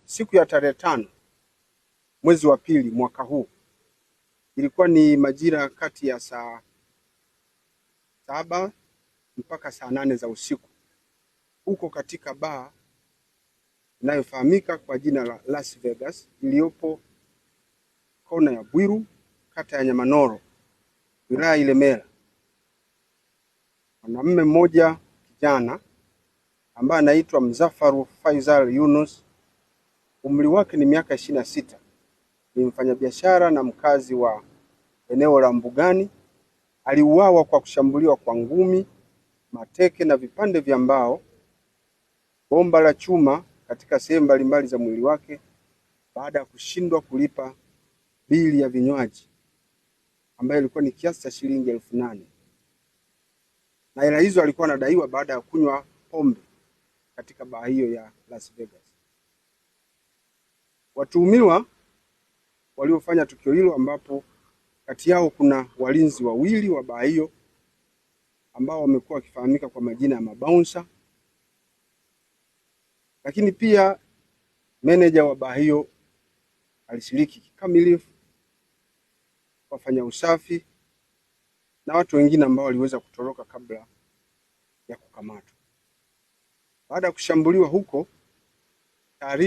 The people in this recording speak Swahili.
Siku ya tarehe 5 mwezi wa pili mwaka huu, ilikuwa ni majira kati ya saa 7 mpaka saa 8 za usiku, huko katika baa inayofahamika kwa jina la Las Vegas iliyopo kona ya Bwiru, kata ya Nyamanoro, wilaya Ilemela. Mwanamume mmoja kijana ambaye anaitwa Mzafaru Faisal Yunus, umri wake ni miaka 26, ni mfanyabiashara na mkazi wa eneo la Mbugani. Aliuawa kwa kushambuliwa kwa ngumi, mateke na vipande vya mbao, bomba la chuma katika sehemu mbalimbali za mwili wake baada ya kushindwa kulipa bili ya vinywaji ambayo ilikuwa ni kiasi cha shilingi 8,000. Na hela hizo alikuwa anadaiwa baada ya kunywa pombe katika baa hiyo ya Las Vegas. Watuhumiwa waliofanya tukio hilo, ambapo kati yao kuna walinzi wawili wa baa hiyo ambao wamekuwa wakifahamika kwa majina ya mabouncer, lakini pia meneja wa baa hiyo alishiriki kikamilifu, wafanya usafi na watu wengine ambao waliweza kutoroka kabla ya kukamatwa. Baada ya kushambuliwa huko, taarifa